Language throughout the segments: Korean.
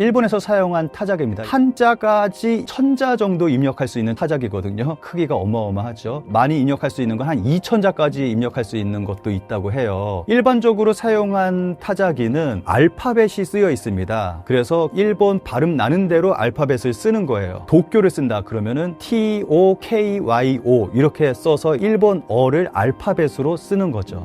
일본에서 사용한 타자기입니다. 한자까지 1000자 정도 입력할 수 있는 타자기거든요. 크기가 어마어마하죠. 많이 입력할 수 있는 건 한 2000자까지 입력할 수 있는 것도 있다고 해요. 일반적으로 사용한 타자기는 알파벳이 쓰여 있습니다. 그래서 일본 발음 나는 대로 알파벳을 쓰는 거예요. 도쿄를 쓴다 그러면은 TOKYO 이렇게 써서 일본어를 알파벳으로 쓰는 거죠.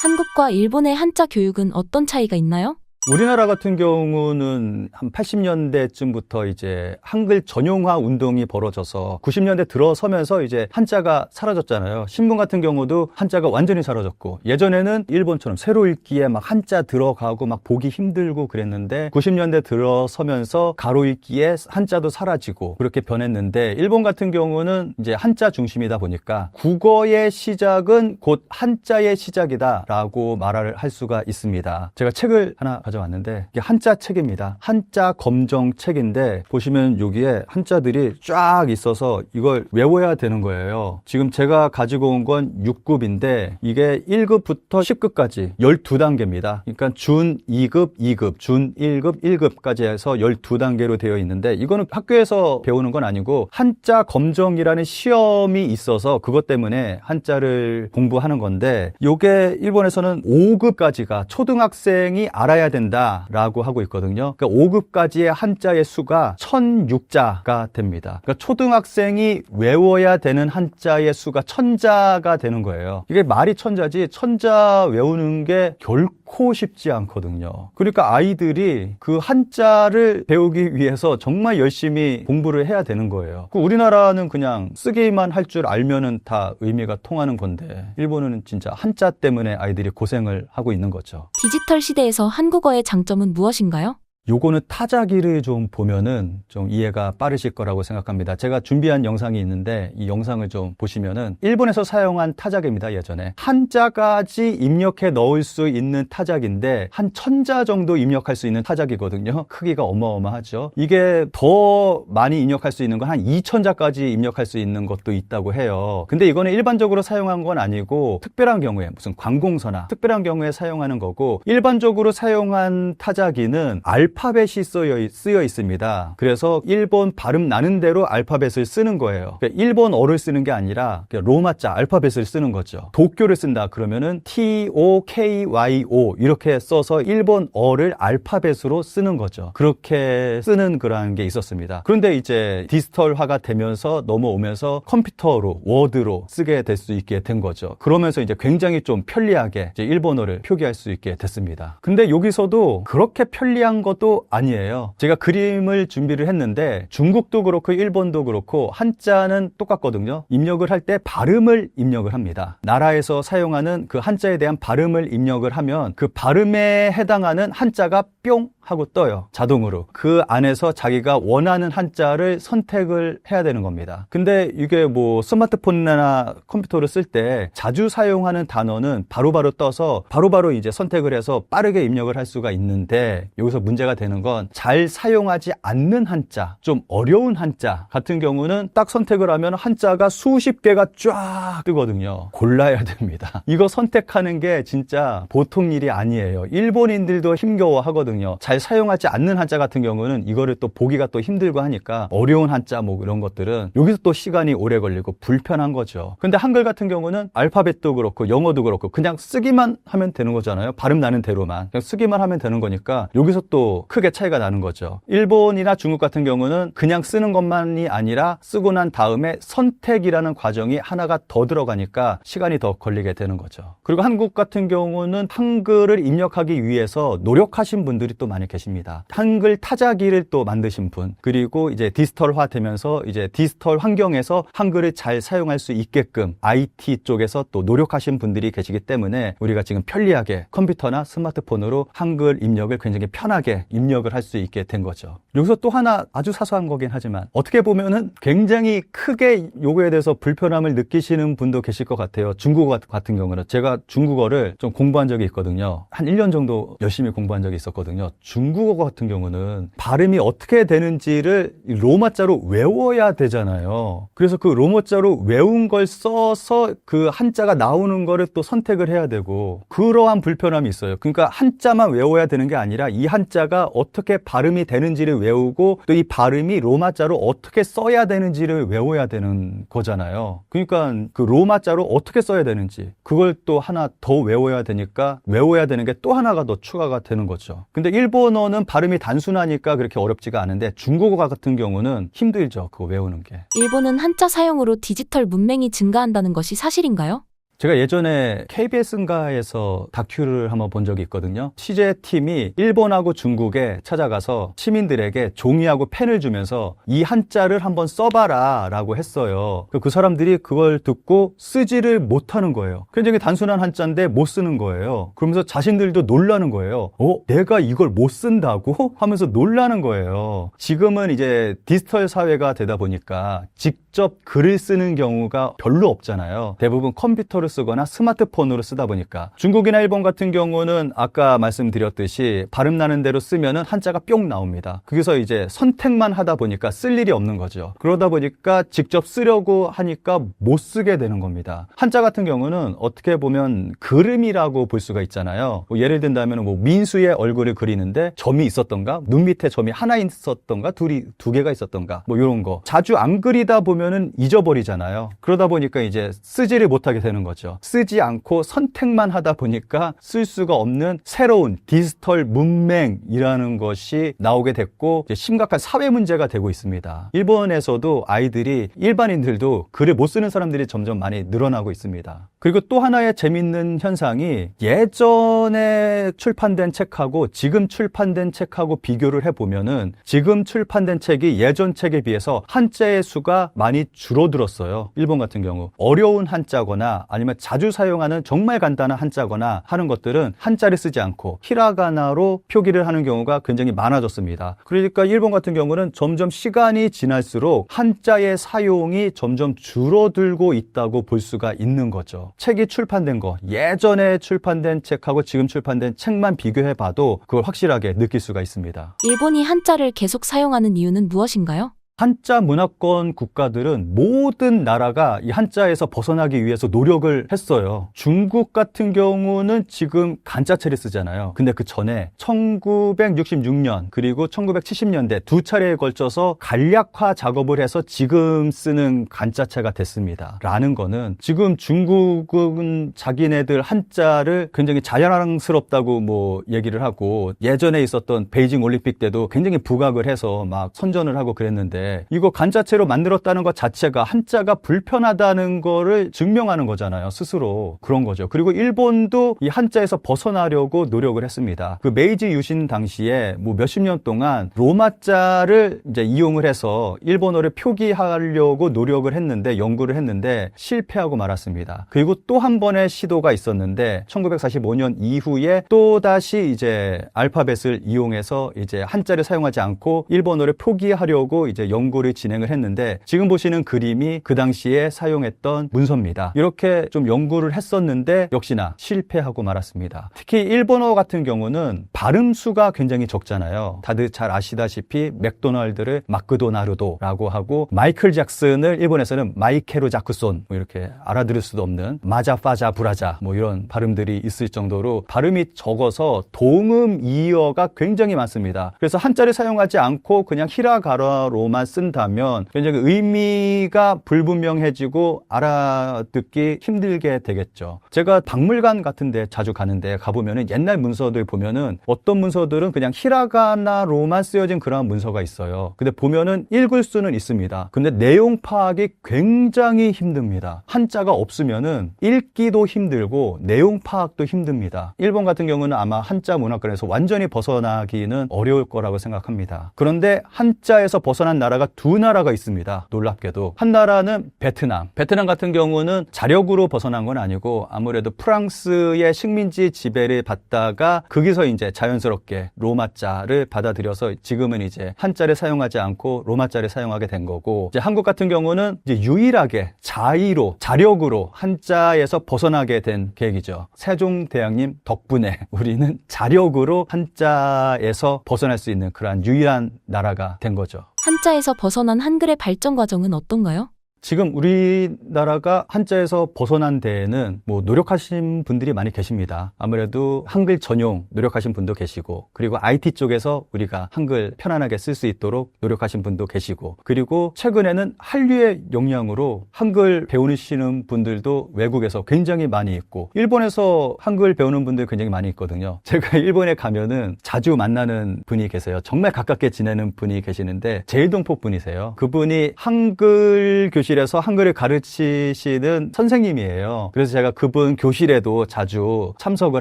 한국과 일본의 한자 교육은 어떤 차이가 있나요? 우리나라 같은 경우는 한 80년대쯤부터 이제 한글 전용화 운동이 벌어져서 90년대 들어서면서 이제 한자가 사라졌잖아요. 신문 같은 경우도 한자가 완전히 사라졌고, 예전에는 일본처럼 세로 읽기에 막 한자 들어가고 막 보기 힘들고 그랬는데 90년대 들어서면서 가로 읽기에 한자도 사라지고 그렇게 변했는데, 일본 같은 경우는 이제 한자 중심이다 보니까 국어의 시작은 곧 한자의 시작이다라고 말을 할 수가 있습니다. 제가 책을 하나 가져왔는데 이게 한자 책입니다. 한자 검정 책인데 보시면 여기에 한자들이 쫙 있어서 이걸 외워야 되는 거예요. 지금 제가 가지고 온 건 6급인데 이게 1급부터 10급까지 12단계입니다. 그러니까 준 2급, 2급, 준 1급, 1급까지 해서 12단계로 되어 있는데, 이거는 학교에서 배우는 건 아니고 한자 검정이라는 시험이 있어서 그것 때문에 한자를 공부하는 건데, 이게 일본에서는 5급까지가 초등학생이 알아야 된다라고 하고 있거든요. 그러니까 5급까지의 한자의 수가 1006자가 됩니다. 그러니까 초등학생이 외워야 되는 한자의 수가 1000자가 되는 거예요. 이게 말이 천자지, 천자 외우는 게 결코 쉽지 않거든요. 그러니까 아이들이 그 한자를 배우기 위해서 정말 열심히 공부를 해야 되는 거예요. 우리나라는 그냥 쓰기만 할 줄 알면은 다 의미가 통하는 건데, 일본은 진짜 한자 때문에 아이들이 고생을 하고 있는 거죠. 디지털 시대에서 한국어의 장점은 무엇인가요? 요거는 타자기를 좀 보면은 좀 이해가 빠르실 거라고 생각합니다. 제가 준비한 영상이 있는데 이 영상을 좀 보시면은 일본에서 사용한 타자기입니다. 예전에 한자까지 입력해 넣을 수 있는 타자기인데 한 1000자 정도 입력할 수 있는 타자기거든요. 크기가 어마어마하죠. 이게 더 많이 입력할 수 있는 건 한 2000자까지 입력할 수 있는 것도 있다고 해요. 근데 이거는 일반적으로 사용한 건 아니고 특별한 경우에, 무슨 관공서나 특별한 경우에 사용하는 거고, 일반적으로 사용한 타자기는 알파벳이 쓰여 있습니다. 그래서 일본 발음 나는 대로 알파벳을 쓰는 거예요. 그러니까 일본어를 쓰는 게 아니라 로마자 알파벳을 쓰는 거죠. 도쿄를 쓴다 그러면은 TOKYO 이렇게 써서 일본어를 알파벳으로 쓰는 거죠. 그렇게 쓰는 그런 게 있었습니다. 그런데 이제 디지털화가 되면서 넘어오면서 컴퓨터로, 워드로 쓰게 될 수 있게 된 거죠. 그러면서 이제 굉장히 좀 편리하게 이제 일본어를 표기할 수 있게 됐습니다. 근데 여기서도 그렇게 편리한 것도 아니에요. 제가 그림을 준비를 했는데 중국도 그렇고 일본도 그렇고 한자는 똑같거든요. 입력을 할 때 발음을 입력을 합니다. 나라에서 사용하는 그 한자에 대한 발음을 입력을 하면 그 발음에 해당하는 한자가 뿅 하고 떠요. 자동으로. 그 안에서 자기가 원하는 한자를 선택을 해야 되는 겁니다. 근데 이게 뭐 스마트폰이나 컴퓨터를 쓸 때 자주 사용하는 단어는 바로바로 떠서 바로바로 이제 선택을 해서 빠르게 입력을 할 수가 있는데, 여기서 문제가 되는 건 잘 사용하지 않는 한자, 좀 어려운 한자 같은 경우는 딱 선택을 하면 한자가 수십 개가 쫙 뜨거든요. 골라야 됩니다. 이거 선택하는 게 진짜 보통 일이 아니에요. 일본인들도 힘겨워 하거든요. 잘 사용하지 않는 한자 같은 경우는 이거를 또 보기가 또 힘들고 하니까 어려운 한자 뭐 이런 것들은 여기서 또 시간이 오래 걸리고 불편한 거죠. 근데 한글 같은 경우는 알파벳도 그렇고 영어도 그렇고 그냥 쓰기만 하면 되는 거잖아요. 발음 나는 대로만 그냥 쓰기만 하면 되는 거니까 여기서 또 크게 차이가 나는 거죠. 일본이나 중국 같은 경우는 그냥 쓰는 것만이 아니라 쓰고 난 다음에 선택이라는 과정이 하나가 더 들어가니까 시간이 더 걸리게 되는 거죠. 그리고 한국 같은 경우는 한글을 입력하기 위해서 노력하신 분들이 또 많이 계십니다. 한글 타자기를 또 만드신 분, 그리고 이제 디지털화 되면서 이제 디지털 환경에서 한글을 잘 사용할 수 있게끔 IT 쪽에서 또 노력하신 분들이 계시기 때문에 우리가 지금 편리하게 컴퓨터나 스마트폰으로 한글 입력을 굉장히 편하게 입력을 할 수 있게 된 거죠. 여기서 또 하나 아주 사소한 거긴 하지만 어떻게 보면은 굉장히 크게 요거에 대해서 불편함을 느끼시는 분도 계실 것 같아요. 중국어 같은 경우는 제가 중국어를 좀 공부한 적이 있거든요. 한 1년 정도 열심히 공부한 적이 있었거든요. 중국어 같은 경우는 발음이 어떻게 되는지를 로마자로 외워야 되잖아요. 그래서 그 로마자로 외운 걸 써서 그 한자가 나오는 거를 또 선택을 해야 되고 그러한 불편함이 있어요. 그러니까 한자만 외워야 되는 게 아니라 이 한자가 어떻게 발음이 되는지를 외우고 또 이 발음이 로마자로 어떻게 써야 되는지를 외워야 되는 거잖아요. 그러니까 그 로마자로 어떻게 써야 되는지 그걸 또 하나 더 외워야 되니까 외워야 되는 게 또 하나가 더 추가가 되는 거죠. 근데 일본어는 발음이 단순하니까 그렇게 어렵지가 않은데 중국어 같은 경우는 힘들죠. 그거 외우는 게. 일본은 한자 사용으로 디지털 문맹이 증가한다는 것이 사실인가요? 제가 예전에 KBS인가에서 다큐를 한번 본 적이 있거든요. 취재팀이 일본하고 중국에 찾아가서 시민들에게 종이하고 펜을 주면서 이 한자를 한번 써봐라 라고 했어요. 그 사람들이 그걸 듣고 쓰지를 못하는 거예요. 굉장히 단순한 한자인데 못 쓰는 거예요. 그러면서 자신들도 놀라는 거예요. 내가 이걸 못 쓴다고? 하면서 놀라는 거예요. 지금은 이제 디지털 사회가 되다 보니까 직접 글을 쓰는 경우가 별로 없잖아요. 대부분 컴퓨터를 쓰거나 스마트폰으로 쓰다 보니까 중국이나 일본 같은 경우는 아까 말씀드렸듯이 발음 나는 대로 쓰면은 한자가 뿅 나옵니다. 거기서 이제 선택만 하다 보니까 쓸 일이 없는 거죠. 그러다 보니까 직접 쓰려고 하니까 못 쓰게 되는 겁니다. 한자 같은 경우는 어떻게 보면 그림이라고 볼 수가 있잖아요. 뭐 예를 든다면 뭐 민수의 얼굴을 그리는데 점이 있었던가, 눈 밑에 점이 하나 있었던가, 두 개가 있었던가, 뭐 이런 거 자주 안 그리다 보면은 잊어버리잖아요. 그러다 보니까 이제 쓰지를 못하게 되는 거죠. 쓰지 않고 선택만 하다 보니까 쓸 수가 없는 새로운 디지털 문맹이라는 것이 나오게 됐고 이제 심각한 사회 문제가 되고 있습니다. 일본에서도 아이들이 일반인들도 글을 못 쓰는 사람들이 점점 많이 늘어나고 있습니다. 그리고 또 하나의 재밌는 현상이 예전에 출판된 책하고 지금 출판된 책하고 비교를 해보면은 지금 출판된 책이 예전 책에 비해서 한자의 수가 많이 줄어들었어요. 일본 같은 경우 어려운 한자거나 아니면 자주 사용하는 정말 간단한 한자거나 하는 것들은 한자를 쓰지 않고 히라가나로 표기를 하는 경우가 굉장히 많아졌습니다. 그러니까 일본 같은 경우는 점점 시간이 지날수록 한자의 사용이 점점 줄어들고 있다고 볼 수가 있는 거죠. 책이 출판된 거, 예전에 출판된 책하고 지금 출판된 책만 비교해봐도 그걸 확실하게 느낄 수가 있습니다. 일본이 한자를 계속 사용하는 이유는 무엇인가요? 한자 문화권 국가들은 모든 나라가 이 한자에서 벗어나기 위해서 노력을 했어요. 중국 같은 경우는 지금 간자체를 쓰잖아요. 근데 그 전에 1966년 그리고 1970년대 두 차례에 걸쳐서 간략화 작업을 해서 지금 쓰는 간자체가 됐습니다. 라는 거는 지금 중국은 자기네들 한자를 굉장히 자랑스럽다고 뭐 얘기를 하고 예전에 있었던 베이징 올림픽 때도 굉장히 부각을 해서 막 선전을 하고 그랬는데 이거 간자체로 만들었다는 것 자체가 한자가 불편하다는 거를 증명하는 거잖아요. 스스로. 그런 거죠. 그리고 일본도 이 한자에서 벗어나려고 노력을 했습니다. 그 메이지 유신 당시에 뭐 몇십 년 동안 로마자를 이제 이용을 해서 일본어를 표기하려고 노력을 했는데 연구를 했는데 실패하고 말았습니다. 그리고 또 한 번의 시도가 있었는데 1945년 이후에 또다시 이제 알파벳을 이용해서 이제 한자를 사용하지 않고 일본어를 표기하려고 이제 연구를 진행을 했는데 지금 보시는 그림이 그 당시에 사용했던 문서입니다. 이렇게 좀 연구를 했었는데 역시나 실패하고 말았습니다. 특히 일본어 같은 경우는 발음수가 굉장히 적잖아요. 다들 잘 아시다시피 맥도날드를 마크도나르도라고 하고 마이클 잭슨을 일본에서는 마이케루 자크손 뭐 이렇게 알아들을 수도 없는 마자파자 브라자 뭐 이런 발음들이 있을 정도로 발음이 적어서 동음 이어가 굉장히 많습니다. 그래서 한자를 사용하지 않고 그냥 히라가나로만 쓴다면 굉장히 의미가 불분명해지고 알아듣기 힘들게 되겠죠. 제가 박물관 같은 데 자주 가는데 가보면은 옛날 문서들 보면은 어떤 문서들은 그냥 히라가나로만 쓰여진 그런 문서가 있어요. 근데 보면은 읽을 수는 있습니다. 근데 내용 파악이 굉장히 힘듭니다. 한자가 없으면은 읽기도 힘들고 내용 파악도 힘듭니다. 일본 같은 경우는 아마 한자 문화권에서 완전히 벗어나기는 어려울 거라고 생각합니다. 그런데 한자에서 벗어난 나라 나라가 두 나라가 있습니다. 놀랍게도. 한 나라는 베트남. 베트남 같은 경우는 자력으로 벗어난 건 아니고 아무래도 프랑스의 식민지 지배를 받다가 거기서 이제 자연스럽게 로마자를 받아들여서 지금은 이제 한자를 사용하지 않고 로마자를 사용하게 된 거고, 이제 한국 같은 경우는 이제 유일하게 자력으로 한자에서 벗어나게 된 계획이죠. 세종대왕님 덕분에 우리는 자력으로 한자에서 벗어날 수 있는 그러한 유일한 나라가 된 거죠. 한자에서 벗어난 한글의 발전 과정은 어떤가요? 지금 우리나라가 한자에서 벗어난 데에는 뭐 노력하신 분들이 많이 계십니다. 아무래도 한글 전용 노력하신 분도 계시고, 그리고 IT 쪽에서 우리가 한글 편안하게 쓸 수 있도록 노력하신 분도 계시고, 그리고 최근에는 한류의 영향으로 한글 배우시는 분들도 외국에서 굉장히 많이 있고, 일본에서 한글 배우는 분들 굉장히 많이 있거든요. 제가 일본에 가면은 자주 만나는 분이 계세요. 정말 가깝게 지내는 분이 계시는데 제일동포 분이세요. 그분이 한글 교실에서 한글을 가르치시는 선생님이에요. 그래서 제가 그분 교실에도 자주 참석을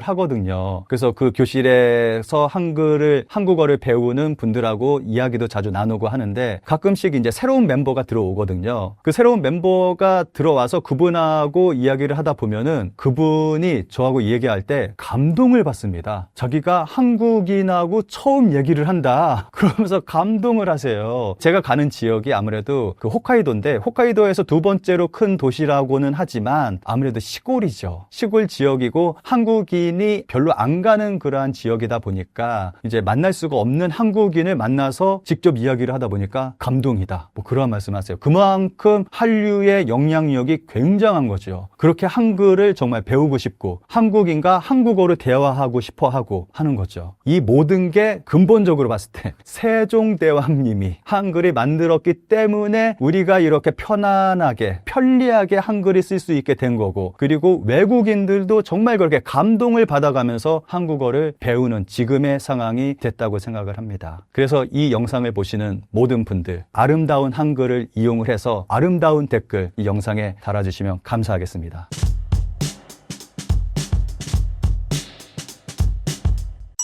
하거든요. 그래서 그 교실에서 한국어를 배우는 분들하고 이야기도 자주 나누고 하는데, 가끔씩 이제 새로운 멤버가 들어오거든요. 그 새로운 멤버가 들어와서 그분하고 이야기를 하다 보면은 그분이 저하고 얘기할 때 감동을 받습니다. 자기가 한국인하고 처음 얘기를 한다, 그러면서 감동을 하세요. 제가 가는 지역이 아무래도 그 홋카이도인데, 홋카이도에서 두 번째로 큰 도시라고는 하지만 아무래도 시골이죠. 시골 지역이고 한국인이 별로 안 가는 그러한 지역이다 보니까 이제 만날 수가 없는 한국인을 만나서 직접 이야기를 하다 보니까 감동이다, 뭐 그런 말씀하세요. 그만큼 한류의 영향력이 굉장한 거죠. 그렇게 한글을 정말 배우고 싶고 한국인과 한국어로 대화하고 싶어 하고 하는 거죠. 이 모든 게 근본적으로 봤을 때 세종대왕님이 한글을 만들었기 때문에 우리가 이렇게 편안하게 편리하게 한글을 쓸 수 있게 된 거고, 그리고 외국인들도 정말 그렇게 감동을 받아가면서 한국어를 배우는 지금의 상황이 됐다고 생각을 합니다. 그래서 이 영상을 보시는 모든 분들, 아름다운 한글을 이용을 해서 아름다운 댓글 이 영상에 달아주시면 감사하겠습니다.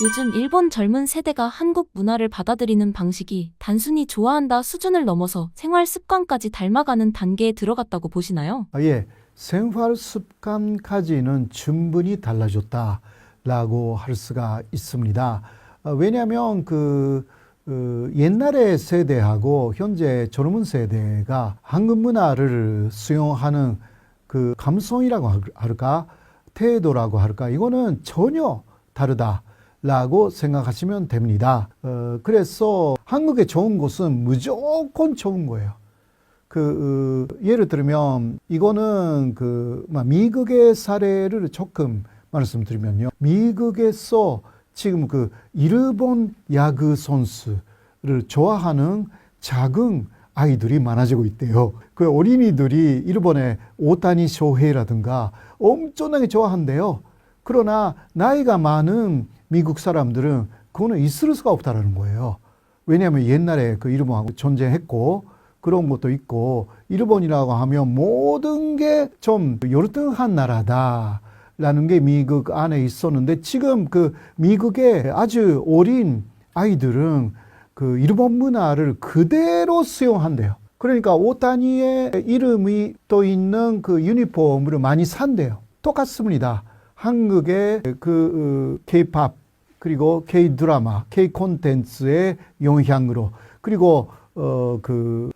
요즘 일본 젊은 세대가 한국 문화를 받아들이는 방식이 단순히 좋아한다 수준을 넘어서 생활 습관까지 닮아가는 단계에 들어갔다고 보시나요? 예, 생활 습관까지는 충분히 달라졌다라고 할 수가 있습니다. 왜냐하면 옛날의 세대하고 현재 젊은 세대가 한국 문화를 수용하는 그 감성이라고 할까, 태도라고 할까, 이거는 전혀 다르다 라고 생각하시면 됩니다. 그래서 한국의 좋은 것은 무조건 좋은 거예요. 예를 들면 이거는 미국의 사례를 조금 말씀드리면요. 미국에서 지금 일본 야구 선수를 좋아하는 작은 아이들이 많아지고 있대요. 그 어린이들이 일본의 오타니 쇼헤이라든가 엄청나게 좋아한대요. 그러나 나이가 많은 미국 사람들은 그거는 있을 수가 없다라는 거예요. 왜냐하면 옛날에 그 일본하고 전쟁했고 그런 것도 있고, 일본이라고 하면 모든 게 좀 열등한 나라다라는 게 미국 안에 있었는데, 지금 미국의 아주 어린 아이들은 일본 문화를 그대로 수용한대요. 그러니까 오타니의 이름이 또 있는 유니폼을 많이 산대요. 똑같습니다. 한국의 K-팝 그리고 K-드라마, K-콘텐츠의 영향으로, 그리고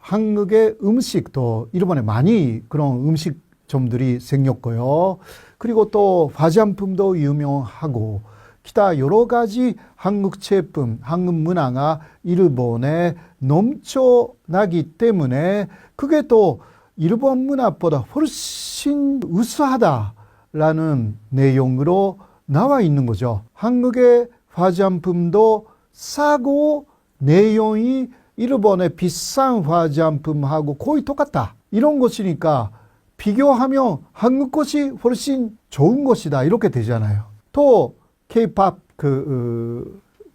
한국의 음식도 일본에 많이 그런 음식점들이 생겼고요. 그리고 또 화장품도 유명하고 기타 여러 가지 한국 제품, 한국 문화가 일본에 넘쳐나기 때문에 그게 또 일본 문화보다 훨씬 우수하다 라는 내용으로 나와 있는 거죠. 한국의 화장품도 싸고 내용이 일본의 비싼 화장품하고 거의 똑같다, 이런 것이니까 비교하면 한국 것이 훨씬 좋은 것이다, 이렇게 되잖아요. 또 K-팝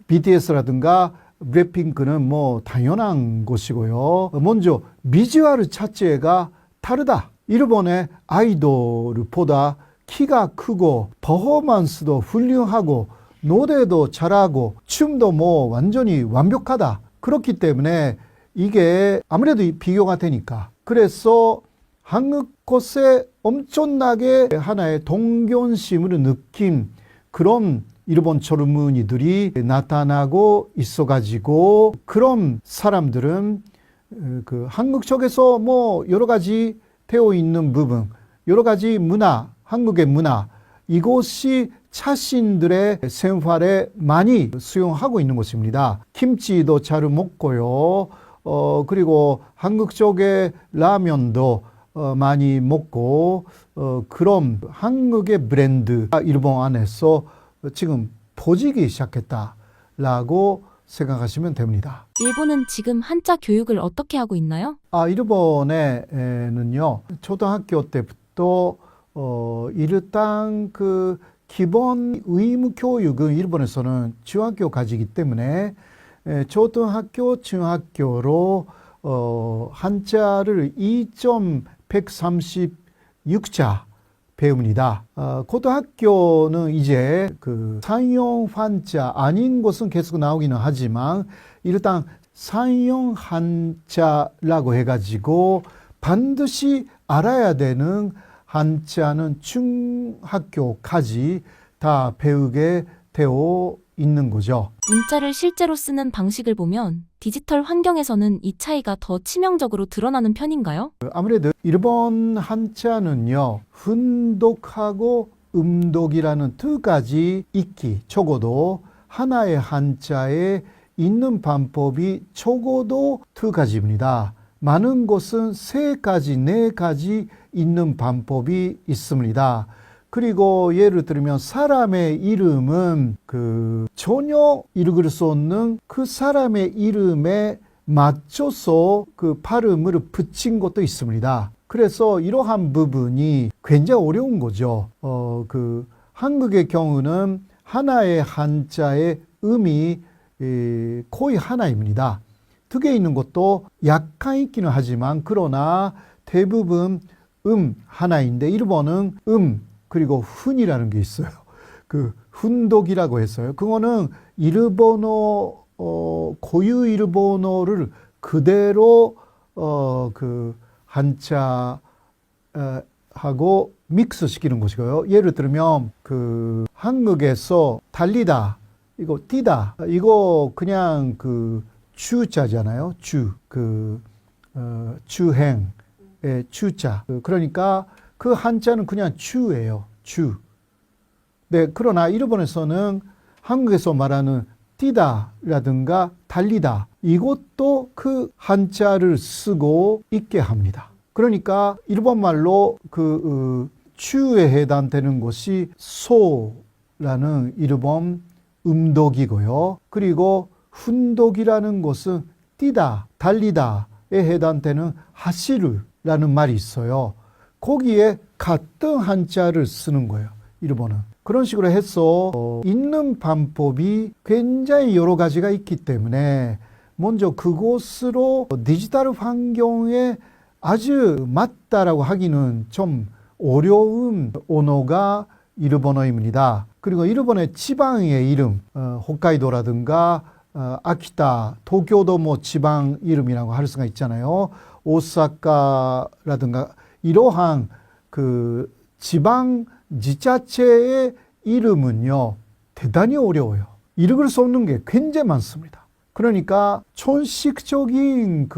BTS라든가 블랙핑크는 뭐 당연한 것이고요. 먼저 비주얼 자체가 다르다. 일본의 아이돌보다 키가 크고 퍼포먼스도 훌륭하고 노래도 잘하고 춤도 뭐 완전히 완벽하다. 그렇기 때문에 이게 아무래도 비교가 되니까. 그래서 한국 것에 엄청나게 하나의 동경심을 느낀 그런 일본 젊은이들이 나타나고 있어가지고 그런 사람들은 그 한국 쪽에서 뭐 여러 가지 되어 있는 부분, 여러 가지 문화, 한국의 문화, 이것이 자신들의 생활에 많이 수용하고 있는 것입니다. 김치도 잘 먹고요. 그리고 한국 쪽의 라면도 많이 먹고 그런 한국의 브랜드가 일본 안에서 지금 퍼지기 시작했다라고 생각하시면 됩니다. 일본은 지금 한자 교육을 어떻게 하고 있나요? 일본에는요, 초등학교 때부터 일단 그 기본 의무 교육은 일본에서는 중학교까지이기 때문에 초등학교, 중학교로 한자를 2.136자 배웁니다. 고등학교는 이제 그 상용 한자 아닌 것은 계속 나오기는 하지만 일단 상용 한자라고 해가지고 반드시 알아야 되는 한자는 중학교까지 다 배우게 되어 있는 거죠. 문자를 실제로 쓰는 방식을 보면 디지털 환경에서는 이 차이가 더 치명적으로 드러나는 편인가요? 아무래도 일본 한자는요, 훈독하고 음독이라는 두 가지 있기, 적어도 하나의 한자에 있는 방법이 적어도 두 가지입니다. 많은 곳은 세 가지, 네 가지 있는 방법이 있습니다. 그리고 예를 들면 사람의 이름은 전혀 읽을 수 없는 그 사람의 이름에 맞춰서 그 발음을 붙인 것도 있습니다. 그래서 이러한 부분이 굉장히 어려운 거죠. 한국의 경우는 하나의 한자의 음이 거의 하나입니다. 두 개 있는 것도 약간 있기는 하지만 그러나 대부분 하나인데 일본은 그리고 훈이라는 게 있어요. 그 훈독이라고 했어요. 그거는 일본어 고유 일본어를 그대로 그 한자 하고 믹스 시키는 것이고요. 예를 들면 그 한국에서 달리다, 이거 뛰다, 이거 그냥 그 주자잖아요. 주행의 주자. 그러니까 그 한자는 그냥 주예요. 주. 네, 그러나 일본에서는 한국에서 말하는 뛰다라든가 달리다, 이것도 그 한자를 쓰고 있게 합니다. 그러니까 일본말로 주에 해당되는 것이 소라는 일본 음독이고요. 그리고 훈독이라는 것은 뛰다, 달리다에 해당되는 하시르라는 말이 있어요. 거기에 같은 한자를 쓰는 거예요, 일본은. 그런 식으로 해서 읽는 방법이 굉장히 여러 가지가 있기 때문에 먼저 그것으로 디지털 환경에 아주 맞다라고 하기는 좀 어려운 언어가 일본어입니다. 그리고 일본의 지방의 이름, 홋카이도라든가 아키타, 도쿄도 뭐 지방 이름이라고 할 수가 있잖아요. 오사카라든가 이러한 그 지방 지자체의 이름은요, 대단히 어려워요. 읽을 수 없는 게 굉장히 많습니다. 그러니까 천식적인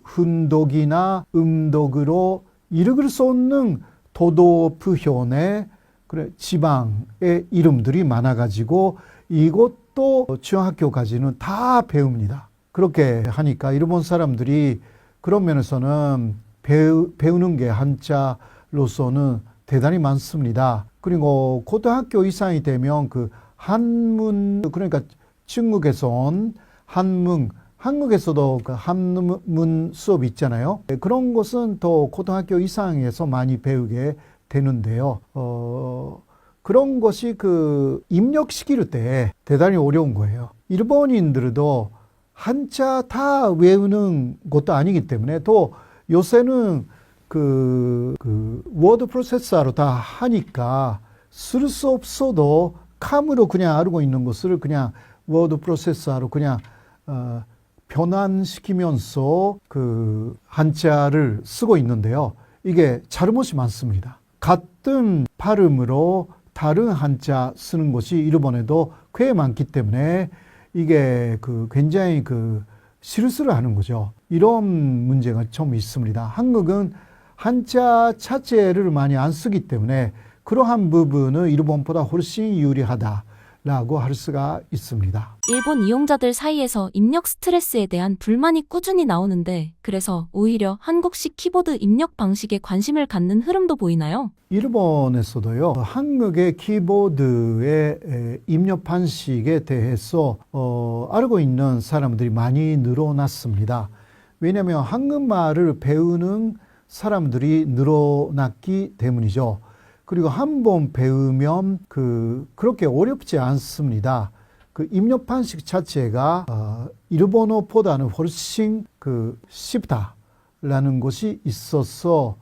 훈독이나 음독으로 읽을 수 없는 도도표현의 지방의 이름들이 많아가지고 이것도 중학교까지는 다 배웁니다. 그렇게 하니까 일본 사람들이 그런 면에서는 배우는 게 한자로서는 대단히 많습니다. 그리고 고등학교 이상이 되면 그 한문, 그러니까 중국에서 온 한문, 한국에서도 그 한문 수업 있잖아요. 그런 것은 더 고등학교 이상에서 많이 배우게 되는데요. 그런 것이 입력시킬 때 대단히 어려운 거예요. 일본인들도 한자 다 외우는 것도 아니기 때문에 또 요새는 워드 프로세서로 다 하니까 쓸 수 없어도 감으로 그냥 알고 있는 것을 그냥 워드 프로세서로 그냥 변환시키면서 그 한자를 쓰고 있는데요. 이게 잘못이 많습니다. 같은 발음으로 다른 한자 쓰는 것이 일본에도 꽤 많기 때문에 이게 그 굉장히 그 실수를 하는 거죠. 이런 문제가 좀 있습니다. 한국은 한자 자체를 많이 안 쓰기 때문에 그러한 부분은 일본보다 훨씬 유리하다라고 할 수가 있습니다. 일본 이용자들 사이에서 입력 스트레스에 대한 불만이 꾸준히 나오는데 그래서 오히려 한국식 키보드 입력 방식에 관심을 갖는 흐름도 보이나요? 일본에서도요, 한국의 키보드의 입력 방식에 대해서 알고 있는 사람들이 많이 늘어났습니다. 왜냐하면 한국말을 배우는 사람들이 늘어났기 때문이죠. 그리고 한번 배우면 그렇게 어렵지 않습니다. 그 입력 방식 자체가 일본어보다는 훨씬 쉽다라는 것이 있어서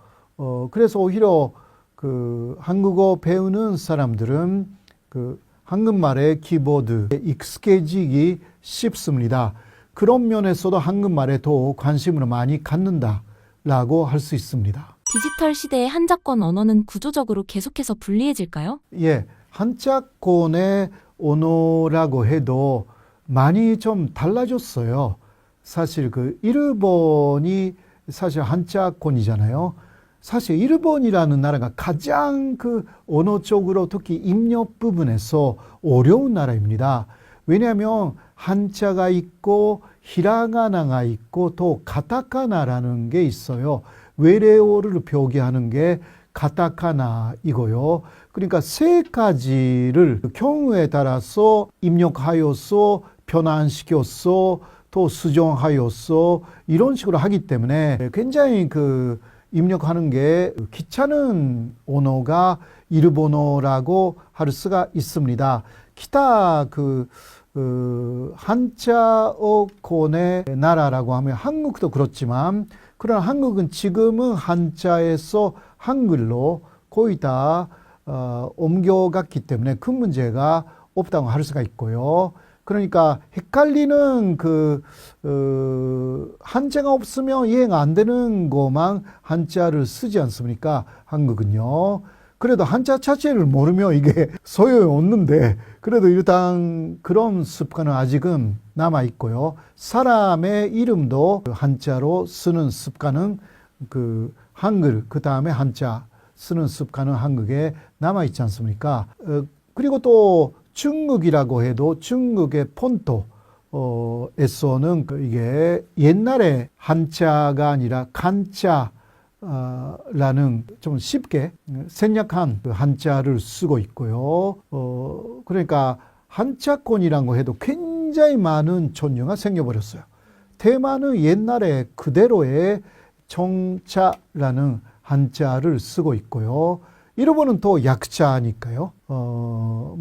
그래서 오히려 그 한국어 배우는 사람들은 그 한국말의 키보드에 익숙해지기 쉽습니다. 그런 면에서도 한국말에 더 관심을 많이 갖는다라고 할 수 있습니다. 디지털 시대의 한자권 언어는 구조적으로 계속해서 불리해질까요? 예, 한자권의 언어라고 해도 많이 좀 달라졌어요. 사실 그 일본이 사실 한자권이잖아요. 사실 일본이라는 나라가 가장 그 언어적으로 특히 입력 부분에서 어려운 나라입니다. 왜냐하면 한자가 있고 히라가나가 있고 또 가타카나라는 게 있어요. 외래어를 표기하는 게 가타카나이고요. 그러니까 세 가지를 경우에 따라서 입력하여서 변환시켜서 또 수정하여서 이런 식으로 하기 때문에 굉장히 그 입력하는 게 귀찮은 언어가 일본어라고 할 수가 있습니다. 기타 한자어권의 나라라고 하면 한국도 그렇지만 그러나 한국은 지금은 한자에서 한글로 거의 다 옮겨갔기 때문에 큰 문제가 없다고 할 수가 있고요. 그러니까 헷갈리는 한자가 없으면 이해가 안 되는 것만 한자를 쓰지 않습니까? 한국은요. 그래도 한자 자체를 모르면 이게 소용이 없는데 그래도 일단 그런 습관은 아직은 남아 있고요. 사람의 이름도 한자로 쓰는 습관은 한글, 그 다음에 한자 쓰는 습관은 한국에 남아 있지 않습니까? 그리고 또 중국이라고 해도 중국의 폰토에서는 이게 옛날에 한자가 아니라 간자라는 좀 쉽게 생략한 한자를 쓰고 있고요. 그러니까 한자권이라고 해도 굉장히 많은 종류가 생겨버렸어요. 대만은 옛날에 그대로의 정자라는 한자를 쓰고 있고요. 일본은 또 약자니까요.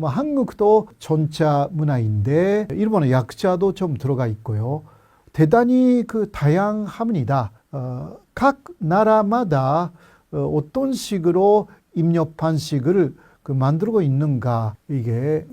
한국도 전자 문화인데 일본은 약자도 좀 들어가 있고요. 대단히 다양합니다. 각 나라마다 어떤 식으로 입력 방식을 만들고 있는가 이게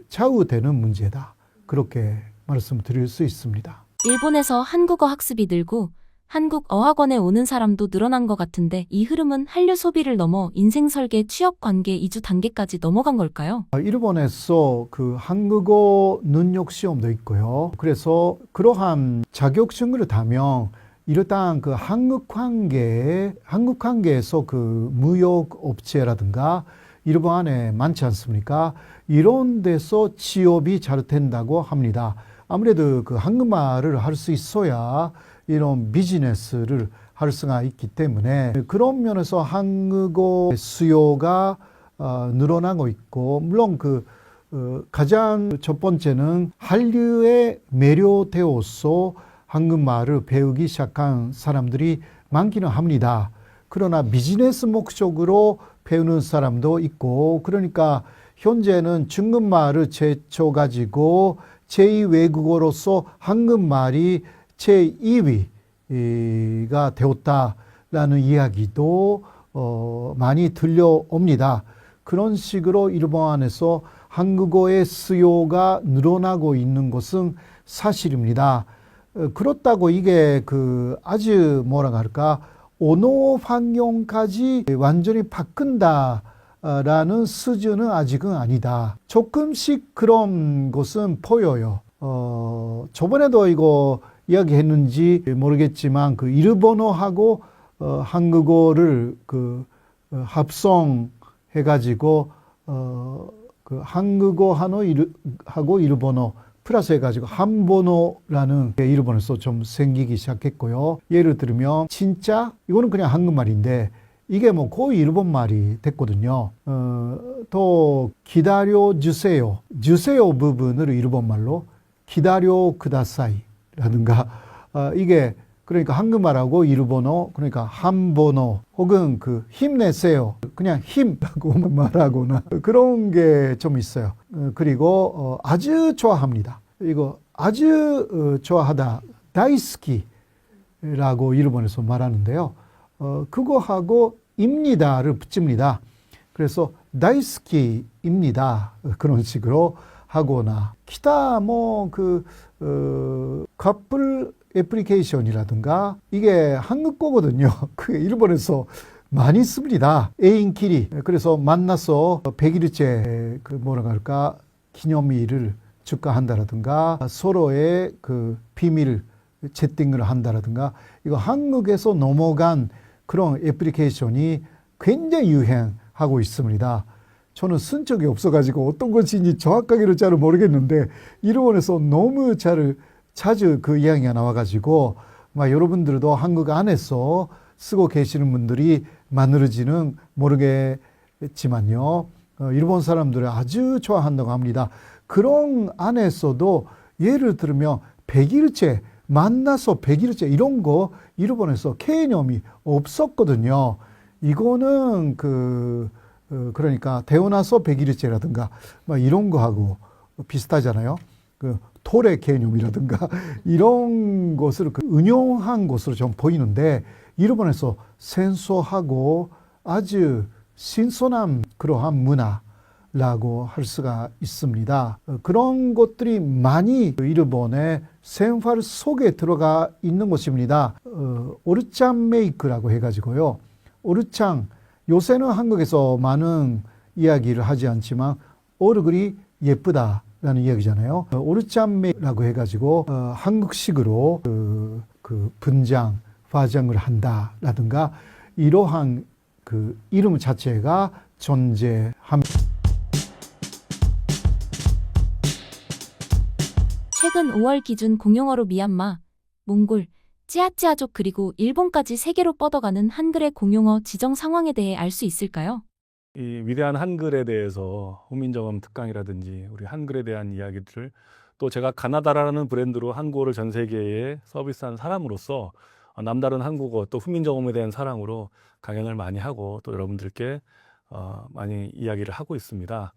좌우되는 문제다. 그렇게 말씀드릴 수 있습니다. 일본에서 한국어 학습이 늘고 한국 어학원에 오는 사람도 늘어난 것 같은데 이 흐름은 한류 소비를 넘어 인생 설계, 취업 관계, 이주 단계까지 넘어간 걸까요? 일본에서 한국어 능력 시험도 있고요. 그래서 그러한 자격증을 따면 일단 한국 관계에서 무역 업체라든가 일본 안에 많지 않습니까? 이런 데서 취업이 잘 된다고 합니다. 아무래도 한국말을 할 수 있어야 이런 비즈니스를 할 수가 있기 때문에 그런 면에서 한국어 수요가 늘어나고 있고 물론 가장 첫 번째는 한류에 매료되어서 한국말을 배우기 시작한 사람들이 많기는 합니다. 그러나 비즈니스 목적으로 배우는 사람도 있고 그러니까 현재는 중국말을 제쳐가지고 제2 외국어로서 한국말이 제2위가 되었다라는 이야기도 많이 들려옵니다. 그런 식으로 일본 안에서 한국어의 수요가 늘어나고 있는 것은 사실입니다. 그렇다고 이게 아주 뭐라 할까, 언어 환경까지 완전히 바꾼다라는 수준은 아직은 아니다. 조금씩 그런 것은 보여요. 저번에도 이거 이야기했는지 모르겠지만 일본어하고 한국어를 합성해가지고 한국어하고 일본어 플러스 해가지고 한본어라는 게 일본에서 좀 생기기 시작했고요. 예를 들면 진짜 이거는 그냥 한국말인데 이게 뭐 거의 일본말이 됐거든요. 또 기다려 주세요. 주세요 부분을 일본말로 기다려 쿠다사이라든가 이게 그러니까 한국말하고 일본어 그러니까 한본어 혹은 힘내세요. 그냥 힘라고 말하거나 그런 게 좀 있어요. 그리고 아주 좋아합니다. 이거 아주 좋아하다. 다이스키라고 일본에서 말하는데요. 그거하고 입니다를 붙입니다. 그래서 다이스키입니다. 그런 식으로 하거나 기타 커플 애플리케이션이라든가 이게 한국 거거든요. 일본에서 많이 씁니다. 애인끼리 그래서 만나서 100일째 뭐라고 할까 기념일을 축하한다라든가 서로의 비밀 채팅을 한다라든가 이거 한국에서 넘어간 그런 애플리케이션이 굉장히 유행하고 있습니다. 저는 쓴 적이 없어가지고 어떤 것인지 정확하게는 잘 모르겠는데 일본에서 너무 자주 그 이야기가 나와가지고 여러분들도 한국 안에서 쓰고 계시는 분들이 많을지는 모르겠지만요. 일본 사람들을 아주 좋아한다고 합니다. 그런 안에서도 예를 들면 100일째 만나서 100일째 이런 거 일본에서 개념이 없었거든요. 이거는 그러니까 태어나서 100일째라든가 이런 거하고 비슷하잖아요. 토레 개념이라든가 이런 것을 응용한 것으로 좀 보이는데 일본에서 생소하고 아주 신선한 그러한 문화라고 할 수가 있습니다. 그런 것들이 많이 일본의 생활 속에 들어가 있는 것입니다. 오르짱 메이크라고 해가지고요. 오르짱, 요새는 한국에서 많은 이야기를 하지 않지만 얼굴이 예쁘다라는 이야기잖아요. 오르짱메이크라고 해가지고 한국식으로 분장, 화장을 한다라든가 이러한 이름 자체가 존재합니다. 최근 5월 기준 공용어로 미얀마, 몽골, 찌아찌아족 그리고 일본까지 세계로 뻗어가는 한글의 공용어 지정 상황에 대해 알 수 있을까요? 이 위대한 한글에 대해서 훈민정음 특강이라든지 우리 한글에 대한 이야기들 또 제가 가나다라는 브랜드로 한국어를 전 세계에 서비스한 사람으로서 남다른 한국어 또 훈민정음에 대한 사랑으로 강연을 많이 하고 또 여러분들께 많이 이야기를 하고 있습니다.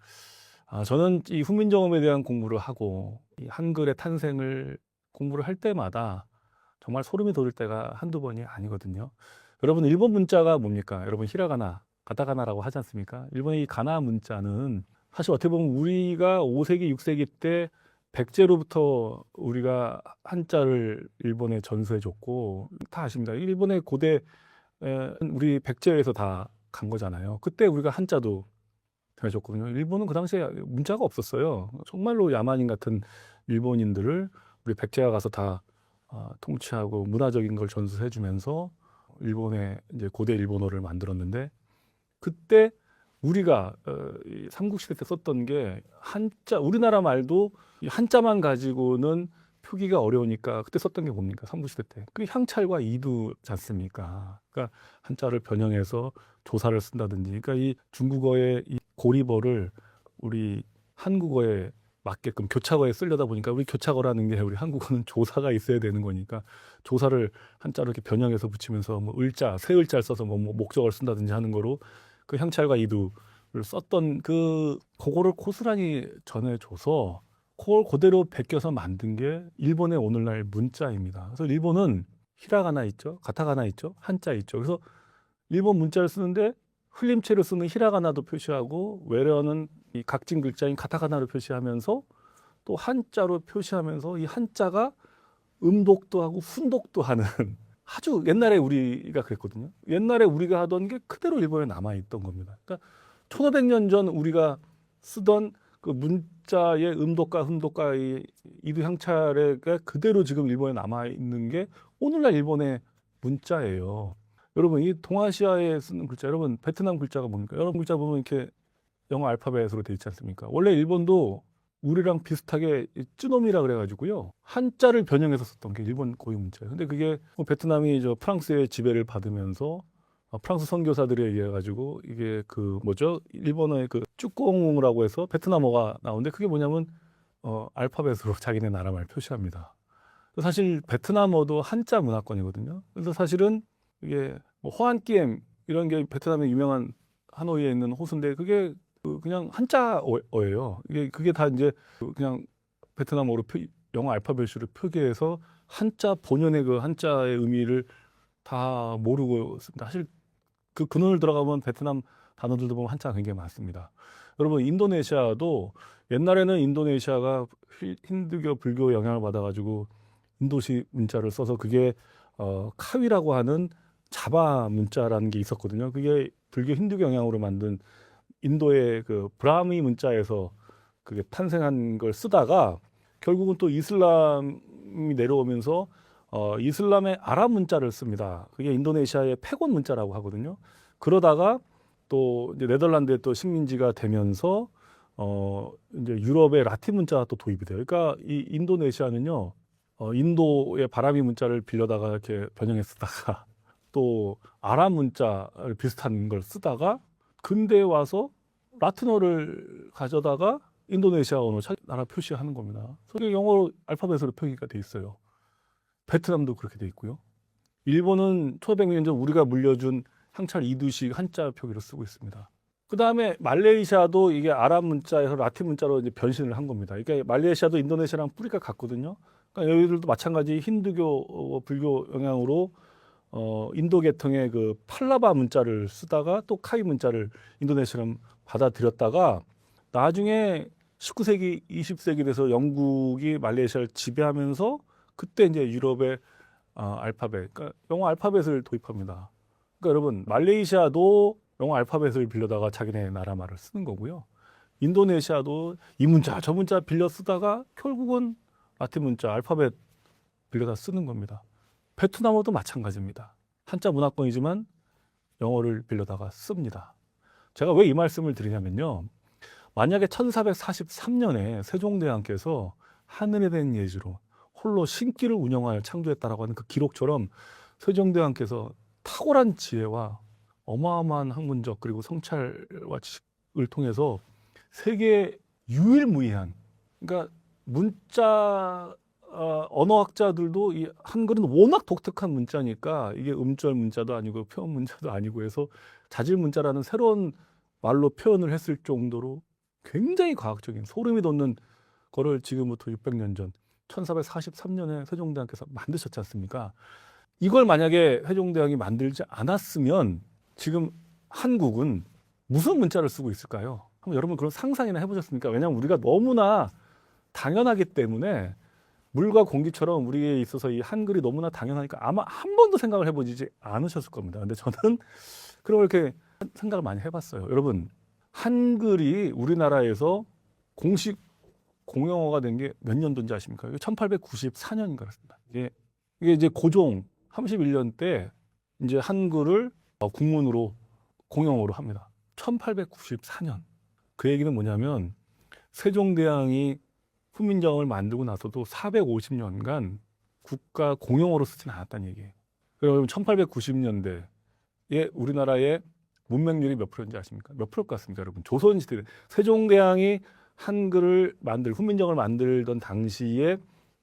저는 이 훈민정음에 대한 공부를 하고 이 한글의 탄생을 공부를 할 때마다 정말 소름이 돋을 때가 한두 번이 아니거든요. 여러분 일본 문자가 뭡니까? 여러분 히라가나, 가타카나라고 하지 않습니까? 일본의 이 가나 문자는 사실 어떻게 보면 우리가 5세기, 6세기 때 백제로부터 우리가 한자를 일본에 전수해줬고 다 아십니다. 일본의 고대 우리 백제에서 다 간 거잖아요. 그때 우리가 한자도 해줬거든요. 일본은 그 당시에 문자가 없었어요. 정말로 야만인 같은 일본인들을 우리 백제가 가서 다 통치하고 문화적인 걸 전수해주면서 일본의 이제 고대 일본어를 만들었는데 그때 우리가 삼국시대 때 썼던 게 한자, 우리나라 말도 이 한자만 가지고는 표기가 어려우니까 그때 썼던 게 뭡니까? 삼국시대 때. 그게 향찰과 이두지 않습니까? 그러니까 한자를 변형해서 조사를 쓴다든지. 그러니까 이 중국어의 이 고리버를 우리 한국어에 맞게끔 교차어에 쓰려다 보니까 우리 교차어라는 게 우리 한국어는 조사가 있어야 되는 거니까 조사를 한자로 이렇게 변형해서 붙이면서 뭐 을자, 새 을자를 써서 뭐 목적어를 쓴다든지 하는 거로 그 향찰과 이두를 썼던 그거를 고스란히 전해줘서 그걸 그대로 베껴서 만든 게 일본의 오늘날 문자입니다. 그래서 일본은 히라가나 있죠, 가타카나 있죠, 한자 있죠. 그래서 일본 문자를 쓰는데 흘림체로 쓰는 히라가나도 표시하고 외래어는 이 각진 글자인 가타카나로 표시하면서 또 한자로 표시하면서 이 한자가 음독도 하고 훈독도 하는 아주 옛날에 우리가 그랬거든요. 옛날에 우리가 하던 게 그대로 일본에 남아있던 겁니다. 그러니까 1500년 전 우리가 쓰던 그 문자의 음독과 훈독과의 이두 향차례가 그대로 지금 일본에 남아있는 게 오늘날 일본의 문자예요. 여러분, 이 동아시아에 쓰는 글자, 여러분, 베트남 글자가 뭡니까? 여러분 글자 보면 이렇게 영어 알파벳으로 되어 있지 않습니까? 원래 일본도 우리랑 비슷하게 쯔놈이라 그래가지고요. 한자를 변형해서 썼던 게 일본 고유 문자예요. 근데 그게 뭐 베트남이 저 프랑스의 지배를 받으면서 프랑스 선교사들에 의해 가지고 이게 그 뭐죠? 일본어의 그 쭈꽁이라고 해서 베트남어가 나오는데 그게 뭐냐면 알파벳으로 자기네 나라말 표시합니다. 사실 베트남어도 한자 문화권이거든요. 그래서 사실은 이게 뭐 호안끼엠 이런 게 베트남의 유명한 하노이에 있는 호수인데 그게 그냥 한자어예요. 그게 다 이제 그냥 베트남어로 영어 알파벳으로 표기해서 한자 본연의 그 한자의 의미를 다 모르고 있습니다. 사실 그 근원을 들어가면 베트남 단어들도 보면 한자가 굉장히 많습니다. 여러분, 인도네시아도 옛날에는 인도네시아가 힌두교 불교 영향을 받아가지고 인도식 문자를 써서 그게 카위라고 하는 자바 문자라는 게 있었거든요. 그게 불교 힌두교 영향으로 만든 인도의 그 브라미 문자에서 그게 탄생한 걸 쓰다가 결국은 또 이슬람이 내려오면서 이슬람의 아랍 문자를 씁니다. 그게 인도네시아의 패곤 문자라고 하거든요. 그러다가 또 이제 네덜란드에 또 식민지가 되면서 이제 유럽의 라틴 문자가 또 도입이 돼요. 그러니까 이 인도네시아는요, 인도의 바라미 문자를 빌려다가 이렇게 변형해 쓰다가 또 아랍 문자를 비슷한 걸 쓰다가 근대에 와서 라틴어를 가져다가 인도네시아 언어 나라 표시하는 겁니다. 그게 영어 알파벳으로 표기가 돼 있어요. 베트남도 그렇게 돼 있고요. 일본은 1500년 전 우리가 물려준 향찰 이두식 한자 표기로 쓰고 있습니다. 그 다음에 말레이시아도 이게 아랍 문자에서 라틴 문자로 이제 변신을 한 겁니다. 그러니까 말레이시아도 인도네시아랑 뿌리가 같거든요. 그러니까 여기들도 마찬가지 힌두교 불교 영향으로 인도 계통의 그 팔라바 문자를 쓰다가 또 카이 문자를 인도네시아랑 받아들였다가 나중에 19세기, 20세기 돼서 영국이 말레이시아를 지배하면서 그때 이제 유럽의 알파벳, 그러니까 영어 알파벳을 도입합니다. 그러니까 여러분, 말레이시아도 영어 알파벳을 빌려다가 자기네 나라 말을 쓰는 거고요. 인도네시아도 이 문자, 저 문자 빌려 쓰다가 결국은 라틴 문자, 알파벳 빌려다 쓰는 겁니다. 베트남어도 마찬가지입니다. 한자 문화권이지만 영어를 빌려다가 씁니다. 제가 왜 이 말씀을 드리냐면요. 만약에 1443년에 세종대왕께서 하늘에 대한 예지로 홀로 신기를 운영하여 창조했다라고 하는 그 기록처럼 세종대왕께서 탁월한 지혜와 어마어마한 학문적 그리고 성찰과 지식을 통해서 세계 유일무이한, 그러니까 문자 언어학자들도 이 한글은 워낙 독특한 문자니까 이게 음절 문자도 아니고 표현 문자도 아니고 해서 자질 문자라는 새로운 말로 표현을 했을 정도로 굉장히 과학적인 소름이 돋는 거를 지금부터 600년 전 1443년에 세종대왕께서 만드셨지 않습니까? 이걸 만약에 세종대왕이 만들지 않았으면 지금 한국은 무슨 문자를 쓰고 있을까요? 한번 여러분 그런 상상이나 해보셨습니까? 왜냐하면 우리가 너무나 당연하기 때문에 물과 공기처럼 우리에 있어서 이 한글이 너무나 당연하니까 아마 한 번도 생각을 해보지 않으셨을 겁니다. 근데 저는 그런 걸 이렇게 생각을 많이 해봤어요. 여러분, 한글이 우리나라에서 공식 공용어가 된 게 몇 년도인지 아십니까? 1894년인 것 같습니다. 이게 이제 고종 31년 때 이제 한글을 국문으로 공용어로 합니다. 1894년. 그 얘기는 뭐냐면 세종대왕이 훈민정음을 만들고 나서도 450년간 국가 공용어로 쓰지는 않았다는 얘기예요. 그럼 1890년대에 우리나라의 문맹률이 몇 프로인지 아십니까? 몇 프로 같습니까, 여러분? 조선시대 세종대왕이 한글을 훈민정음을 만들던 당시에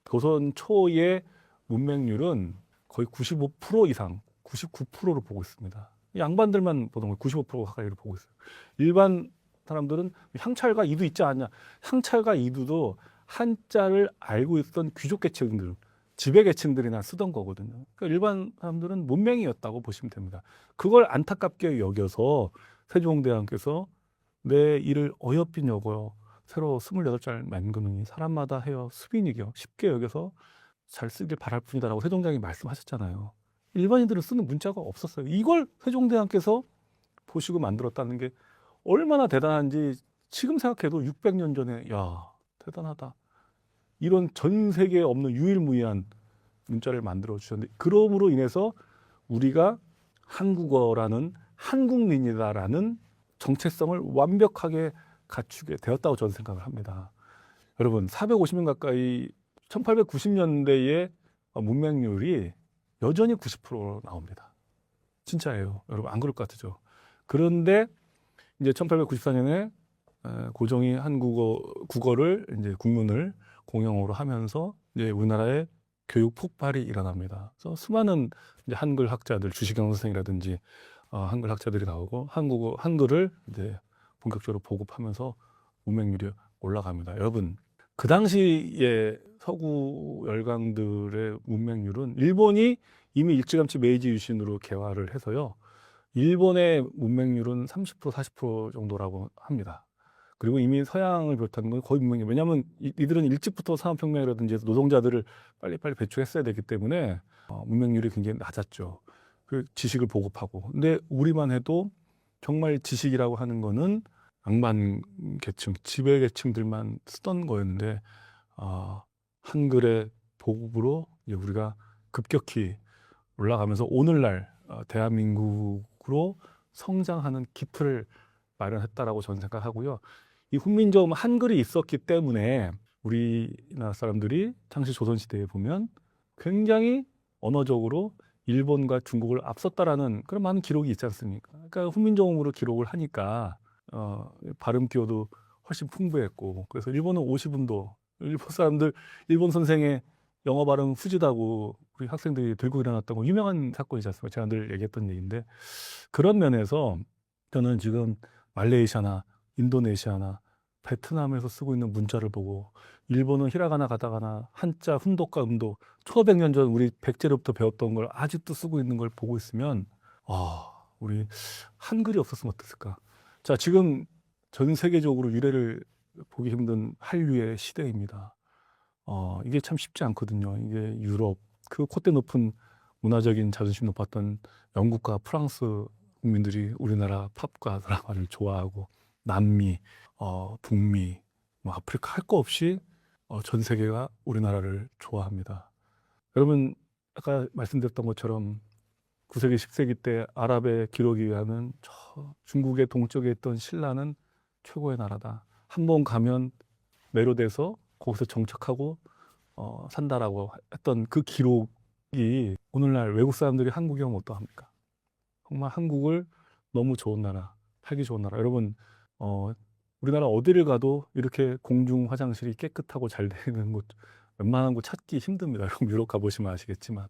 조선 초의 문맹률은 거의 95% 이상, 99%로 보고 있습니다. 양반들만 보던 거예요. 95% 가까이로 보고 있어요. 일반 사람들은 향찰과 이두 있지 않냐? 향찰과 이두도 한자를 알고 있던 귀족 계층들, 지배 계층들이나 쓰던 거거든요. 그러니까 일반 사람들은 문맹이었다고 보시면 됩니다. 그걸 안타깝게 여겨서 세종대왕께서 내 일을 어여삐 여겨 새로 28짤 만근능이 사람마다 헤어 수빈이겨 쉽게 여겨서 잘 쓰길 바랄 뿐이다라고 세종대왕이 말씀하셨잖아요. 일반인들은 쓰는 문자가 없었어요. 이걸 세종대왕께서 보시고 만들었다는 게 얼마나 대단한지 지금 생각해도 600년 전에 야 대단하다. 이런 전 세계에 없는 유일무이한 문자를 만들어 주셨는데 그럼으로 인해서 우리가 한국어라는 한국민이다라는 정체성을 완벽하게 갖추게 되었다고 저는 생각을 합니다. 여러분 450년 가까이 1890년대의 문맹률이 여전히 90% 나옵니다. 진짜예요. 여러분 안 그럴 것 같으죠? 그런데 이제 1894년에 고종이 국어를 이제 국문을 공용어로 하면서 이제 우리나라의 교육 폭발이 일어납니다. 그래서 수많은 이제 한글 학자들, 주시경 선생이라든지 한글 학자들이 나오고 한글을 이제 본격적으로 보급하면서 문맹률이 올라갑니다. 여러분 그 당시에 서구 열강들의 문맹률은 일본이 이미 일찌감치 메이지 유신으로 개화를 해서요. 일본의 문맹률은 30% 40% 정도라고 합니다. 그리고 이미 서양을 비롯한 건 거의 문맹률. 왜냐하면 이들은 일찍부터 산업혁명이라든지 해서 노동자들을 빨리빨리 배출했어야 되기 때문에 문맹률이 굉장히 낮았죠. 그 지식을 보급하고. 근데 우리만 해도 정말 지식이라고 하는 거는 양반 계층, 지배 계층들만 쓰던 거였는데 한글의 보급으로 이제 우리가 급격히 올라가면서 오늘날 대한민국으로 성장하는 기틀을 마련했다라고 저는 생각하고요. 이 훈민정음 한글이 있었기 때문에 우리나라 사람들이 당시 조선시대에 보면 굉장히 언어적으로 일본과 중국을 앞섰다라는 그런 많은 기록이 있지 않습니까? 그러니까 훈민정음으로 기록을 하니까 발음 기호도 훨씬 풍부했고 그래서 일본은 50음도 일본 사람들 일본 선생의 영어 발음 후지다고 우리 학생들이 들고 일어났다고 유명한 사건이지 않습니까? 제가 늘 얘기했던 얘기인데 그런 면에서 저는 지금 말레이시아나 인도네시아나 베트남에서 쓰고 있는 문자를 보고 일본은 히라가나 가타가나 한자 훈독과 음독 1500년 전 우리 백제로부터 배웠던 걸 아직도 쓰고 있는 걸 보고 있으면 우리 한글이 없었으면 어땠을까? 자, 지금 전 세계적으로 유래를 보기 힘든 한류의 시대입니다. 이게 참 쉽지 않거든요. 이게 유럽, 그 콧대 높은 문화적인 자존심 높았던 영국과 프랑스 국민들이 우리나라 팝과 드라마를 좋아하고 남미, 북미, 뭐 아프리카 할 거 없이 전 세계가 우리나라를 좋아합니다. 여러분 아까 말씀드렸던 것처럼 9세기, 10세기 때 아랍의 기록에 의하면 저 중국의 동쪽에 있던 신라는 최고의 나라다. 한 번 가면 매료돼서 거기서 정착하고 산다라고 했던 그 기록이 오늘날 외국 사람들이 한국에 오면 어떠합니까? 정말 한국을 너무 좋은 나라, 살기 좋은 나라. 여러분 우리나라 어디를 가도 이렇게 공중 화장실이 깨끗하고 잘 되는 곳 웬만한 곳 찾기 힘듭니다. 여러분 유럽 가보시면 아시겠지만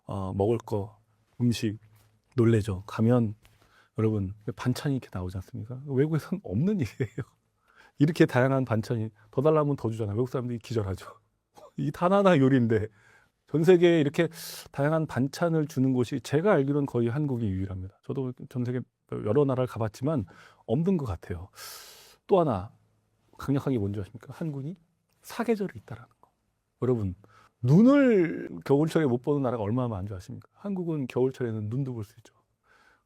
먹을 거, 음식 놀래죠. 가면 여러분 반찬이 이렇게 나오지 않습니까? 외국에서는 없는 일이에요. 이렇게 다양한 반찬이 더 달라면 더 주잖아요. 외국 사람들이 기절하죠. 이 단 하나 요리인데 전 세계에 이렇게 다양한 반찬을 주는 곳이 제가 알기로는 거의 한국이 유일합니다. 저도 전 세계 여러 나라를 가봤지만 없는 것 같아요. 또 하나 강력한 게 뭔지 아십니까? 한국이 사계절이 있다라는 거. 여러분 눈을 겨울철에 못 보는 나라가 얼마나 많은 줄 아십니까? 한국은 겨울철에는 눈도 볼 수 있죠.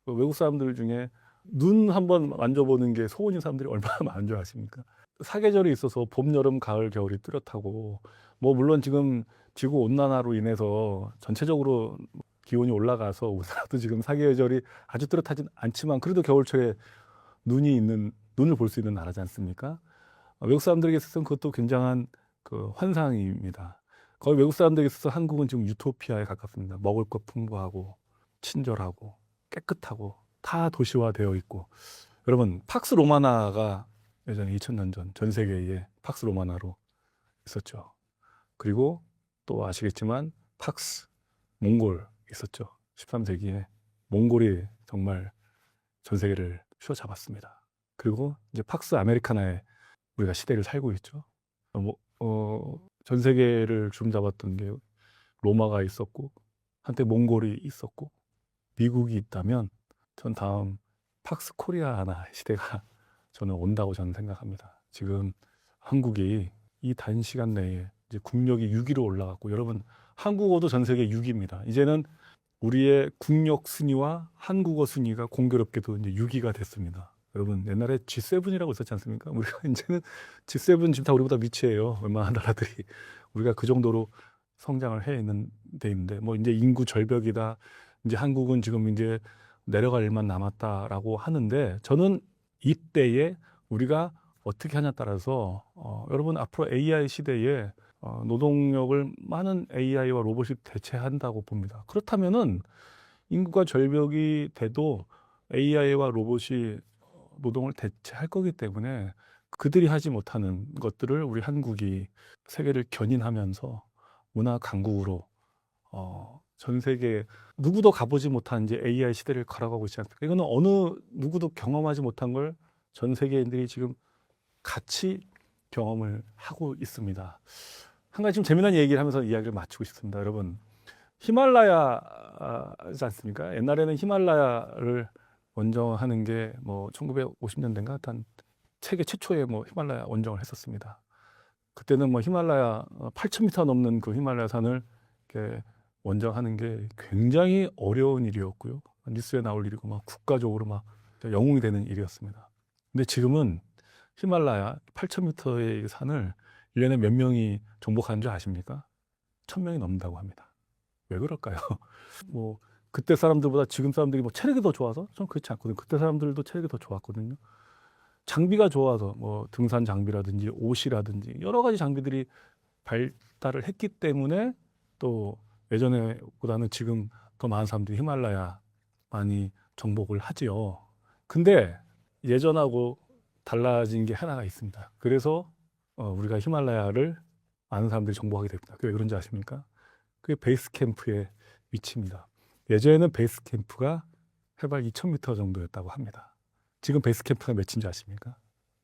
외국 사람들 중에 눈 한번 만져보는 게 소원인 사람들이 얼마나 많은 줄 아십니까? 사계절이 있어서 봄, 여름, 가을, 겨울이 뚜렷하고 뭐 물론 지금 지구 온난화로 인해서 전체적으로 기온이 올라가서 우리나라도 지금 사계절이 아주 뚜렷하진 않지만 그래도 겨울철에 눈을 볼 수 있는 나라지 않습니까? 외국 사람들에게 있어서는 그것도 굉장한 그 환상입니다. 거의 외국 사람들에게 있어서 한국은 지금 유토피아에 가깝습니다. 먹을 것 풍부하고 친절하고 깨끗하고 다 도시화되어 있고 여러분 팍스 로마나가 예전에 2000년 전 전 세계에 팍스 로마나로 있었죠. 그리고 또 아시겠지만 팍스 몽골 있었죠. 13세기에 몽골이 정말 전 세계를 휘어잡았습니다. 그리고 이제 팍스 아메리카나에 우리가 시대를 살고 있죠. 전 세계를 주름잡았던 게 로마가 있었고 한때 몽골이 있었고 미국이 있다면 전 다음 팍스 코리아나 시대가 저는 온다고 저는 생각합니다. 지금 한국이 이 단시간 내에 이제 국력이 6위로 올라갔고 여러분 한국어도 전 세계 6위입니다. 이제는 우리의 국력 순위와 한국어 순위가 공교롭게도 이제 6위가 됐습니다. 여러분 옛날에 G7이라고 있었지 않습니까? 우리가 이제는 G7 지금 다 우리보다 밑이에요. 웬만한 나라들이. 우리가 그 정도로 성장을 해 있는 데 있는데 뭐 이제 인구 절벽이다. 이제 한국은 지금 이제 내려갈 일만 남았다라고 하는데 저는 이때에 우리가 어떻게 하냐에 따라서 여러분 앞으로 AI 시대에 노동력을 많은 AI와 로봇이 대체한다고 봅니다. 그렇다면은 인구가 절벽이 돼도 AI와 로봇이 노동을 대체할 거기 때문에 그들이 하지 못하는 것들을 우리 한국이 세계를 견인하면서 문화 강국으로 전 세계 누구도 가보지 못한 이제 AI 시대를 걸어가고 있지 않습니까? 이거는 어느 누구도 경험하지 못한 걸 전 세계인들이 지금 같이 경험을 하고 있습니다. 한 가지 좀 재미난 얘기를 하면서 이야기를 마치고 싶습니다. 여러분, 히말라야지 않습니까? 옛날에는 히말라야를 원정하는 게 뭐 1950년대인가 한 세계 최초의 뭐 히말라야 원정을 했었습니다. 그때는 뭐 히말라야 8,000m 넘는 그 히말라야 산을 이렇게 원정하는 게 굉장히 어려운 일이었고요. 뉴스에 나올 일이고 막 국가적으로 막 영웅이 되는 일이었습니다. 근데 지금은 히말라야 8,000m의 산을 1년에 몇 명이 정복하는 줄 아십니까? 1,000명이 넘는다고 합니다. 왜 그럴까요? 뭐 그때 사람들보다 지금 사람들이 뭐 체력이 더 좋아서? 전 그렇지 않거든요. 그때 사람들도 체력이 더 좋았거든요. 장비가 좋아서 뭐 등산 장비라든지 옷이라든지 여러 가지 장비들이 발달을 했기 때문에 또 예전에보다는 지금 더 많은 사람들이 히말라야 많이 정복을 하지요. 근데 예전하고 달라진 게 하나가 있습니다. 그래서 우리가 히말라야를 많은 사람들이 정복하게 됩니다. 그게 왜 그런지 아십니까? 그게 베이스 캠프의 위치입니다. 예전에는 베이스 캠프가 해발 2,000m 정도였다고 합니다. 지금 베이스 캠프가 몇인지 아십니까?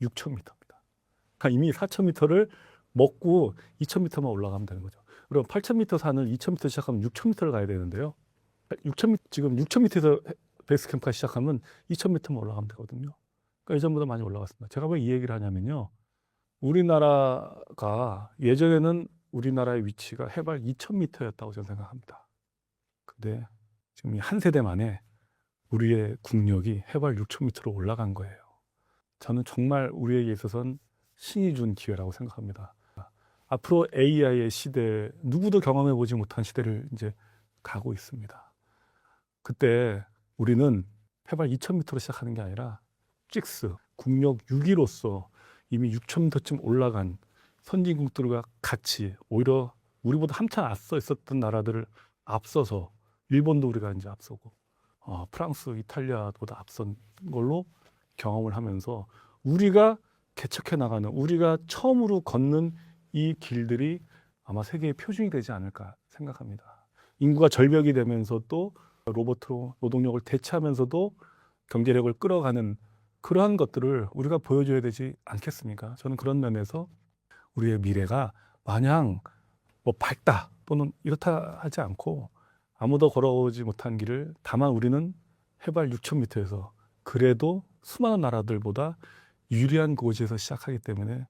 6,000m입니다. 그러니까 이미 4,000m를 먹고 2,000m만 올라가면 되는 거죠. 그럼 8,000m 산을 2,000m 시작하면 6,000m를 가야 되는데요. 6,000m, 지금 6,000m에서 베이스 캠프가 시작하면 2,000m만 올라가면 되거든요. 그러니까 예전보다 많이 올라갔습니다. 제가 왜 이 얘기를 하냐면요. 우리나라가 예전에는 우리나라의 위치가 해발 2,000m였다고 저는 생각합니다. 근데 지금 한 세대 만에 우리의 국력이 해발 6,000m로 올라간 거예요. 저는 정말 우리에게 있어서는 신이 준 기회라고 생각합니다. 앞으로 AI의 시대, 누구도 경험해보지 못한 시대를 이제 가고 있습니다. 그때 우리는 해발 2,000m로 시작하는 게 아니라 찍스, 국력 6위로서 이미 6,000m쯤 올라간 선진국들과 같이 오히려 우리보다 한참 앞서 있었던 나라들을 앞서서 일본도 우리가 이제 앞서고 프랑스, 이탈리아보다 앞선 걸로 경험을 하면서 우리가 개척해 나가는 우리가 처음으로 걷는 이 길들이 아마 세계의 표준이 되지 않을까 생각합니다. 인구가 절벽이 되면서 또 로봇으로 노동력을 대체하면서도 경제력을 끌어가는 그러한 것들을 우리가 보여줘야 되지 않겠습니까? 저는 그런 면에서 우리의 미래가 마냥 뭐 밝다 또는 이렇다 하지 않고 아무도 걸어오지 못한 길을 다만 우리는 해발 6,000m에서 그래도 수많은 나라들보다 유리한 곳에서 시작하기 때문에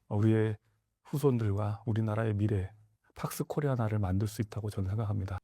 우리의 후손들과 우리나라의 미래 팍스 코리아나를 만들 수 있다고 저는 생각합니다.